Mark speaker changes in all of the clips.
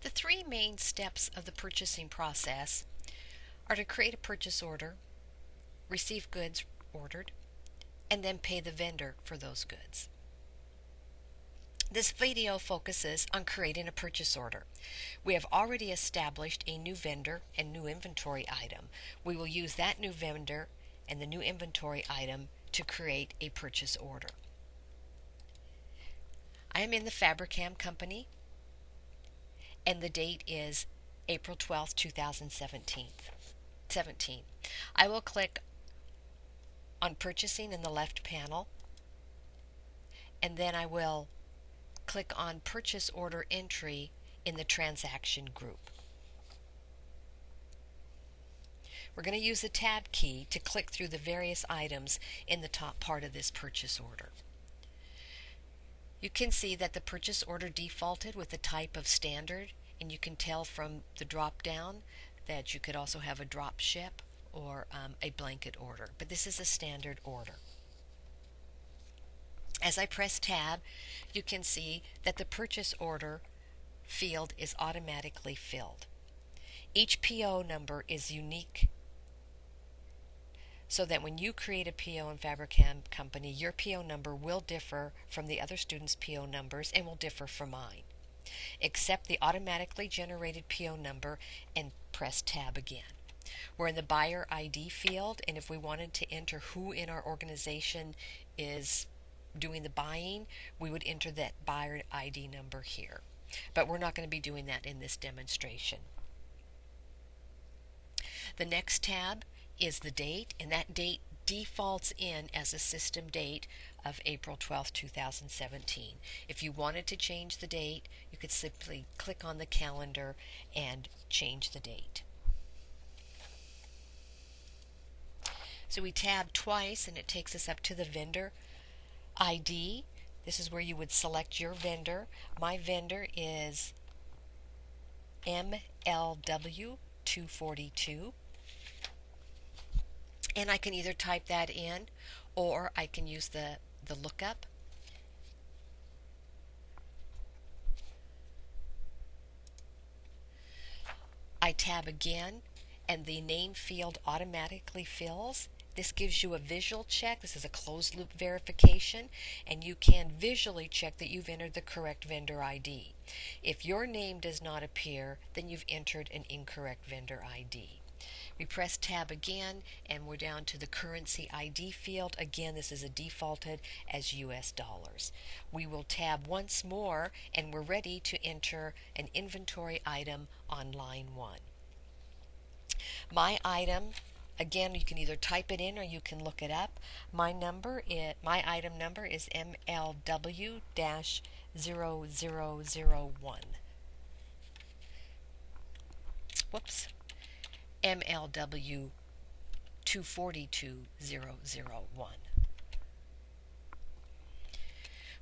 Speaker 1: The three main steps of the purchasing process are to create a purchase order, receive goods ordered, and then pay the vendor for those goods. This video focuses on creating a purchase order. We have already established a new vendor and new inventory item. We will use that new vendor and the new inventory item to create a purchase order. I am in the Fabricam company, and the date is April 12th, 2017. I will click on Purchasing in the left panel, and then I will click on Purchase Order Entry in the Transaction group. We're going to use the Tab key to click through the various items in the top part of this purchase order. You can see that the purchase order defaulted with the type of standard, and you can tell from the drop down that you could also have a drop ship or a blanket order, but this is a standard order. As I press Tab, you can see that the purchase order field is automatically filled. Each PO number is unique, so that when you create a PO in Fabricam company, your PO number will differ from the other students' PO numbers and will differ from mine. Accept the automatically generated PO number and press Tab again. We're in the Buyer ID field, and if we wanted to enter who in our organization is doing the buying, we would enter that Buyer ID number here. But we're not going to be doing that in this demonstration. The next tab is the date, and that date defaults in as a system date of April 12th, 2017. If you wanted to change the date, you could simply click on the calendar and change the date. So we tab twice and it takes us up to the vendor ID. This is where you would select your vendor. My vendor is MLW242. And I can either type that in or I can use the lookup. I tab again and the name field automatically fills. This gives you a visual check. This is a closed loop verification, and you can visually check that you've entered the correct vendor ID. If your name does not appear, then you've entered an incorrect vendor ID. We press Tab again and we're down to the currency ID field. Again, this is defaulted as US dollars. We will tab once more and we're ready to enter an inventory item on line 1. My item, again, you can either type it in or you can look it up. My item number is MLW-0001. Whoops. MLW-242001.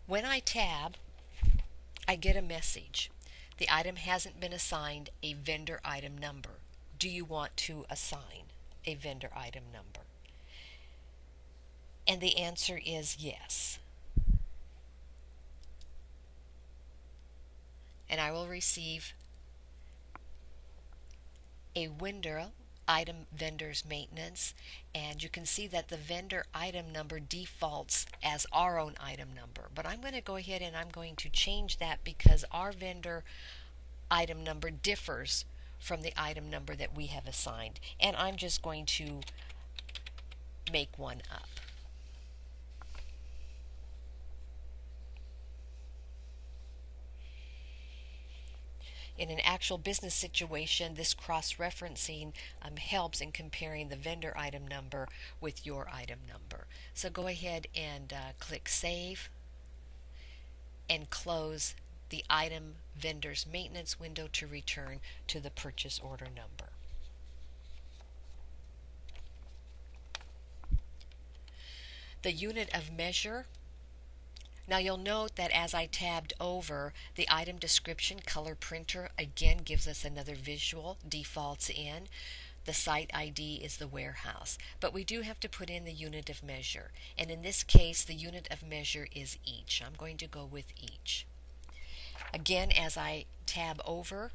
Speaker 1: When I tab, I get a message. The item hasn't been assigned a vendor item number. Do you want to assign a vendor item number? And the answer is yes. And I will receive a window item vendor's maintenance, and you can see that the vendor item number defaults as our own item number, but I'm going to go ahead and I'm going to change that because our vendor item number differs from the item number that we have assigned, and I'm just going to make one up. In an actual business situation, this cross-referencing helps in comparing the vendor item number with your item number. So go ahead and click Save and close the item vendor's maintenance window to return to the purchase order number. The unit of measure. Now you'll note that as I tabbed over, the item description color printer again gives us another visual, defaults in. The site ID is the warehouse, but we do have to put in the unit of measure, and in this case the unit of measure is each. I'm going to go with each. Again, as I tab over,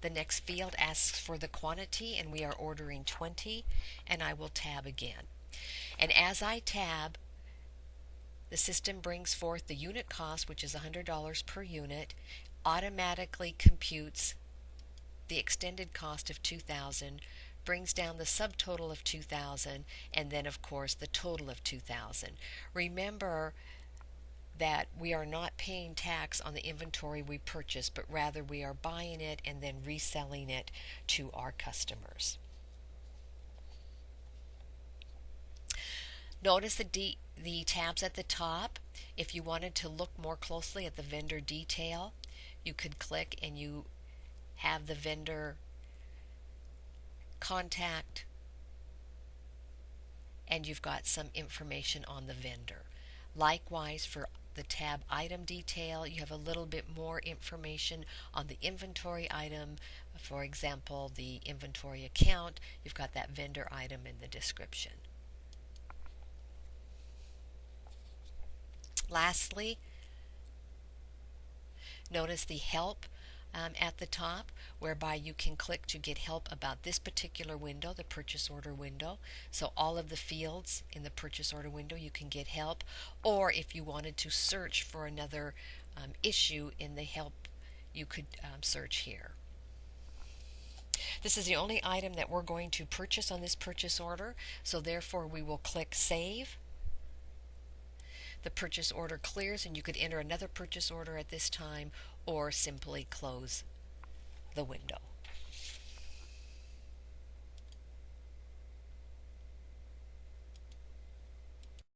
Speaker 1: The next field asks for the quantity, and we are ordering 20, and I will tab again. And as I tab, the system brings forth the unit cost, which is $100 per unit, automatically computes the extended cost of $2,000, brings down the subtotal of $2,000, and then of course the total of $2,000. Remember that we are not paying tax on the inventory we purchase, but rather we are buying it and then reselling it to our customers. Notice the tabs at the top. If you wanted to look more closely at the vendor detail, you could click and you have the vendor contact, and you've got some information on the vendor. Likewise, for the tab item detail, you have a little bit more information on the inventory item. For example, the inventory account, you've got that vendor item in the description. Lastly, notice the help at the top, whereby you can click to get help about this particular window, the purchase order window. So all of the fields in the purchase order window you can get help, or if you wanted to search for another issue in the help, you could search here. This is the only item that we're going to purchase on this purchase order, so therefore we will click Save. The purchase order clears, and you could enter another purchase order at this time or simply close the window.